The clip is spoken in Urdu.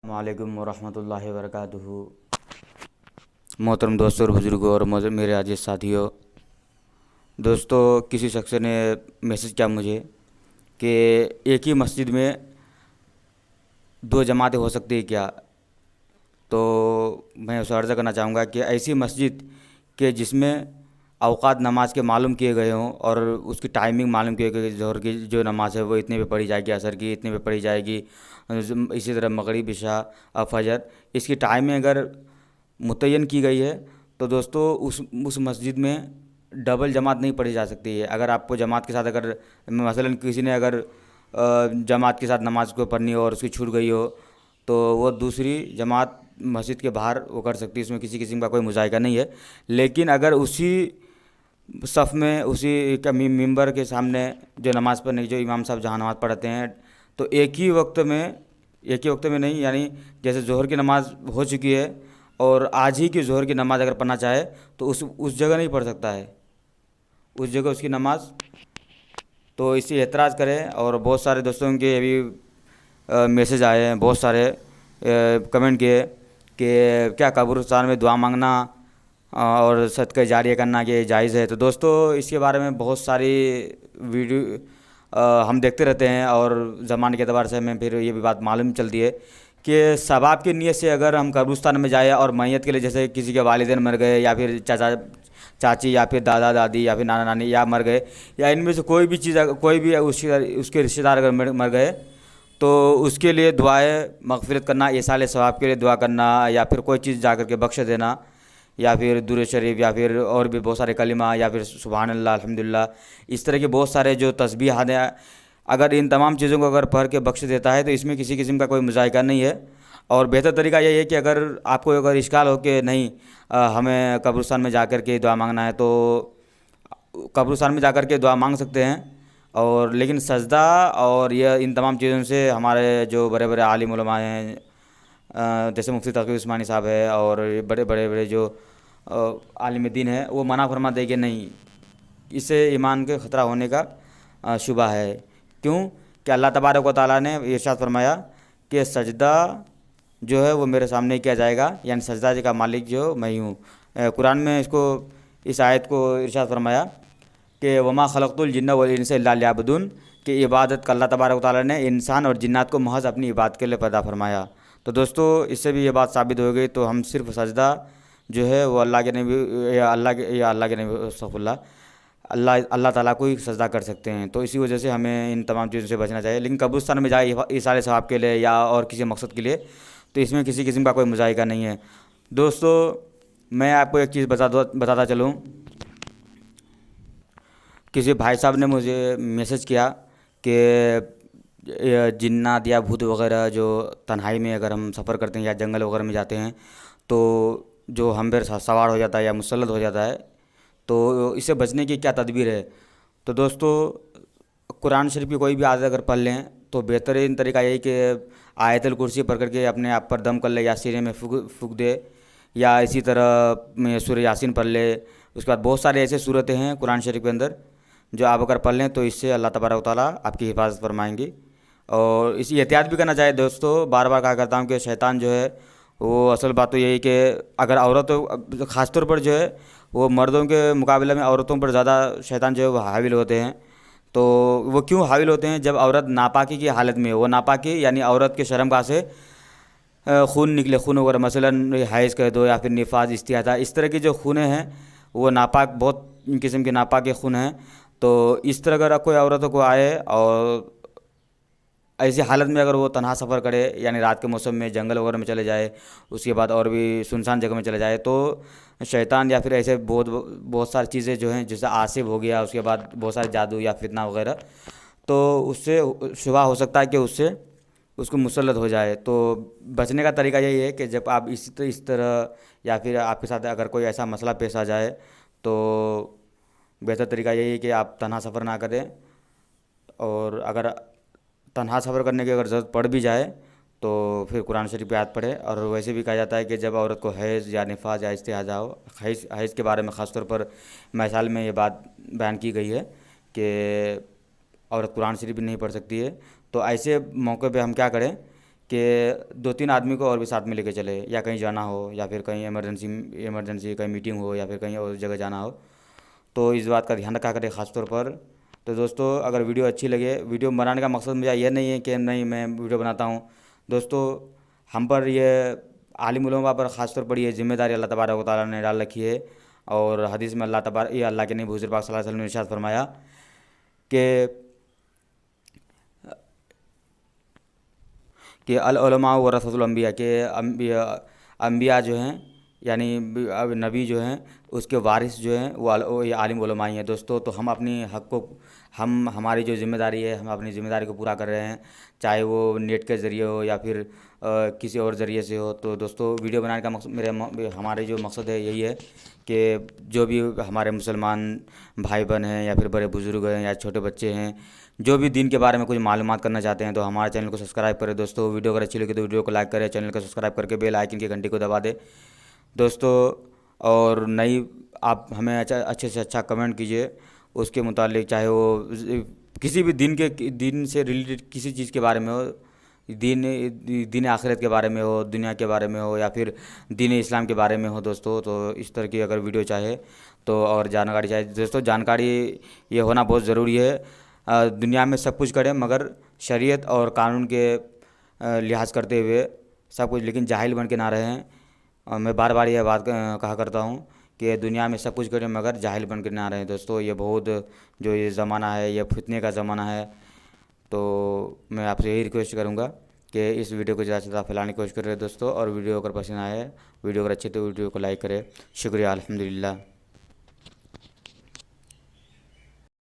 السلام علیکم ورحمۃ اللہ وبرکاتہ۔ محترم دوستوں اور بزرگوں اور میرے عزیز ساتھیوں، دوستوں، کسی شخص نے میسج کیا مجھے کہ ایک ہی مسجد میں دو جماعتیں ہو سکتی ہیں کیا؟ تو میں اسے عرض کرنا چاہوں گا کہ ایسی مسجد کہ جس میں اوقات نماز کے معلوم کیے گئے ہوں اور اس کی ٹائمنگ معلوم کیے گئے، ظہر کی جو نماز ہے وہ اتنے پہ پڑھی جائے گی، عصر کی اتنے پہ پڑھی جائے گی، اسی طرح مغرب، عشاء اور فجر، اس کی ٹائمنگ اگر متعین کی گئی ہے تو دوستو اس مسجد میں ڈبل جماعت نہیں پڑھی جا سکتی ہے۔ اگر آپ کو جماعت کے ساتھ اگر مثلا کسی نے اگر جماعت کے ساتھ نماز کو پڑھنی ہو اور اس کی چھوٹ گئی ہو تو وہ دوسری جماعت مسجد کے باہر وہ کر سکتی ہے، اس میں کسی قسم کا کوئی مذائقہ نہیں ہے۔ لیکن اگر اسی صف میں اسی ممبر کے سامنے جو نماز پڑھنے کی جو امام صاحب جہاں نماز پڑھاتے ہیں تو ایک ہی وقت میں نہیں، یعنی جیسے ظہر کی نماز ہو چکی ہے اور آج ہی کی ظہر کی نماز اگر پڑھنا چاہے تو اس جگہ نہیں پڑھ سکتا ہے، اس جگہ اس کی نماز، تو اس سے اعتراض کرے۔ اور بہت سارے دوستوں کے ابھی میسج آئے ہیں، بہت سارے کمنٹ کیے کہ کیا قبرستان میں دعا مانگنا اور صدقہ جاریہ کرنا یہ جائز ہے؟ تو دوستو اس کے بارے میں بہت ساری ویڈیو ہم دیکھتے رہتے ہیں اور زمانے کے اعتبار سے ہمیں پھر یہ بھی بات معلوم چلتی ہے کہ ثواب کی نیت سے اگر ہم قبرستان میں جائیں اور میت کے لیے، جیسے کسی کے والدین مر گئے یا پھر چاچا چاچی یا پھر دادا دادی یا پھر نانا نانی یا مر گئے، یا ان میں سے کوئی بھی چیز، کوئی بھی اس کے رشتہ دار اگر مر گئے تو اس کے لیے دعائیں مغفرت کرنا، ایصال ثواب کے لیے دعا کرنا، یا پھر کوئی چیز جا کر کے بخش دینا، یا پھر درود شریف، یا پھر اور بھی بہت سارے کلمہ، یا پھر سبحان اللہ، الحمدللہ، اس طرح کے بہت سارے جو تسبیحات ہیں، اگر ان تمام چیزوں کو اگر پڑھ کے بخش دیتا ہے تو اس میں کسی قسم کا کوئی مذائقہ نہیں ہے۔ اور بہتر طریقہ یہی ہے کہ اگر آپ کو اگر اشکال ہو کہ نہیں ہمیں قبرستان میں جا کر کے دعا مانگنا ہے تو قبرستان میں جا کر کے دعا مانگ سکتے ہیں، اور لیکن سجدہ اور یہ ان تمام چیزوں سے ہمارے جو بڑے بڑے عالم علماء ہیں، جیسے مفتی تقی عثمانی صاحب ہے اور بڑے بڑے جو عالم دین ہیں، وہ منع فرما دے کہ نہیں، اس سے ایمان کے خطرہ ہونے کا شبہ ہے۔ کیوں کہ اللہ تبارک و تعالیٰ نے ارشاد فرمایا کہ سجدہ جو ہے وہ میرے سامنے کیا جائے گا، یعنی سجدہ کا مالک جو میں ہی ہوں۔ قرآن میں اس آیت کو ارشاد فرمایا کہ وما خلقت الجن والانس الا لیعبدون، کہ عبادت کا اللہ تبارک و تعالیٰ نے انسان اور جنات کو محض اپنی عبادت کے لیے پیدا فرمایا۔ تو دوستو اس سے بھی یہ بات ثابت ہو گئی، تو ہم صرف سجدہ جو ہے وہ اللہ کے نبی اللہ تعالیٰ کو ہی سجدہ کر سکتے ہیں، تو اسی وجہ سے ہمیں ان تمام چیزوں سے بچنا چاہیے۔ لیکن قبرستان میں جائے ایصال ثواب کے لیے یا اور کسی مقصد کے لیے تو اس میں کسی قسم کا کوئی مذائقہ نہیں ہے۔ دوستو میں آپ کو ایک چیز بتاتا چلوں، کسی بھائی صاحب نے مجھے میسج کیا کہ جنات یا بھوت وغیرہ جو تنہائی میں اگر ہم سفر کرتے ہیں یا جنگل وغیرہ میں جاتے ہیں تو جو ہم پر سوار ہو جاتا ہے یا مسلط ہو جاتا ہے، تو اس سے بچنے کی کیا تدبیر ہے؟ تو دوستو قرآن شریف کی کوئی بھی آیت اگر پڑھ لیں تو بہترین طریقہ یہی کہ آیت الکرسی پڑھ کر کے اپنے آپ پر دم کر لے یا سینے میں پھونک دے، یا اسی طرح سورہ یاسین پڑھ لے۔ اس کے بعد بہت سارے ایسے صورتیں ہیں قرآن شریف کے اندر جو آپ اگر پڑھ لیں تو اس سے اللہ تبارک و تعالیٰ آپ کی حفاظت فرمائیں گی۔ اور اسی احتیاط بھی کرنا چاہیے دوستو، بار بار کہا کرتا ہوں کہ شیطان جو ہے وہ اصل بات تو یہی کہ اگر عورتوں خاص طور پر جو ہے وہ مردوں کے مقابلے میں عورتوں پر زیادہ شیطان جو ہے وہ حاول ہوتے ہیں۔ تو وہ کیوں حاول ہوتے ہیں؟ جب عورت ناپاکی کی حالت میں، وہ ناپاکی یعنی عورت کے شرمگاہ سے خون نکلے، خون وغیرہ مثلاً حیض کہہ دو یا پھر نفاس، استحاضہ، اس طرح کی جو خونیں ہیں وہ ناپاک، بہت قسم کے ناپاک خون ہیں۔ تو اس طرح اگر کوئی عورتوں کو آئے اور ایسی حالت میں اگر وہ تنہا سفر کرے، یعنی رات کے موسم میں جنگل وغیرہ میں چلے جائے، اس کے بعد اور بھی سنسان جگہ میں چلے جائے، تو شیطان یا پھر ایسے بہت ساری چیزیں جو ہیں جیسے آصف ہو گیا، اس کے بعد بہت سارے جادو یا فتنہ وغیرہ، تو اس سے شبہ ہو سکتا ہے کہ اس کو مسلط ہو جائے۔ تو بچنے کا طریقہ یہی ہے کہ جب آپ اس طرح یا پھر آپ کے ساتھ اگر کوئی ایسا مسئلہ پیش آ جائے تو بہتر طریقہ یہی ہے کہ آپ تنہا سفر نہ کریں، اور اگر تنہا سفر کرنے کی اگر ضرورت پڑ بھی جائے تو پھر قرآن شریف کی آیت پڑھے۔ اور ویسے بھی کہا جاتا ہے کہ جب عورت کو حیض یا نفاس یا استحاضہ ہو، حیض کے بارے میں خاص طور پر مثال میں یہ بات بیان کی گئی ہے کہ عورت قرآن شریف بھی نہیں پڑھ سکتی ہے، تو ایسے موقع پہ ہم کیا کریں کہ 2-3 آدمی کو اور بھی ساتھ میں لے کے چلے، یا کہیں جانا ہو، یا پھر کہیں ایمرجنسی کہیں میٹنگ ہو، یا پھر کہیں اور جگہ جانا ہو، تو اس بات کا دھیان رکھا کرے خاص طور پر۔ تو دوستو اگر ویڈیو اچھی لگے، ویڈیو بنانے کا مقصد میرا یہ نہیں ہے کہ نہیں میں ویڈیو بناتا ہوں دوستو، ہم پر یہ عالم علماء پر خاص طور پر یہ ذمہ داری اللہ تبارک و تعالیٰ نے ڈال رکھی ہے، اور حدیث میں یہ اللہ کے نبی حضور پاک صلی اللہ علیہ وسلم نے ارشاد فرمایا کہ العلماء ورثۃ الانبیاء، کہ انبیاء جو ہیں یعنی نبی جو ہیں اس کے وارث جو ہیں وہ یہ عالم علماء ہی ہیں دوستو۔ تو ہم اپنی حق کو ہماری جو ذمہ داری ہے، ہم اپنی ذمہ داری کو پورا کر رہے ہیں، چاہے وہ نیٹ کے ذریعے ہو یا پھر کسی اور ذریعے سے ہو۔ تو دوستو ویڈیو بنانے کا مقصد ہمارے جو مقصد ہے یہی ہے کہ جو بھی ہمارے مسلمان بھائی بہن ہیں، یا پھر بڑے بزرگ ہیں، یا چھوٹے بچے ہیں، جو بھی دین کے بارے میں کچھ معلومات کرنا چاہتے ہیں تو ہمارے چینل کو سبسکرائب کریں دوستو۔ ویڈیو اگر اچھی لگے تو ویڈیو کو لائک کریں، چینل کو سبسکرائب کر کے بیل آئیکن کی گھنٹی کو دبا دیں دوستو، اور آپ ہمیں اچھے سے اچھا کمنٹ کیجیے اس کے متعلق، چاہے وہ کسی بھی دین سے ریلیٹڈ کسی چیز کے بارے میں ہو، دین آخرت کے بارے میں ہو، دنیا کے بارے میں ہو، یا پھر دین اسلام کے بارے میں ہو دوستو۔ تو اس طرح کی اگر ویڈیو چاہے تو اور جانکاری چاہے دوستو، جانکاری یہ ہونا بہت ضروری ہے۔ دنیا میں سب کچھ کریں مگر شریعت اور قانون کے لحاظ کرتے ہوئے سب کچھ، لیکن جاہل بن کے نہ رہیں۔ میں بار بار یہ بات کہا کرتا ہوں کہ دنیا میں سب کچھ کریں مگر جاہل بن کے نہ رہیں دوستو۔ یہ بہت جو یہ زمانہ ہے یہ فتنے کا زمانہ ہے، تو میں آپ سے یہی ریکویسٹ کروں گا کہ اس ویڈیو کو زیادہ سے زیادہ پھیلانے کی کوشش کریں دوستو، اور ویڈیو اگر پسند آئے، ویڈیو اگر اچھی تو ویڈیو کو لائک کرے۔ شکریہ، الحمدللہ۔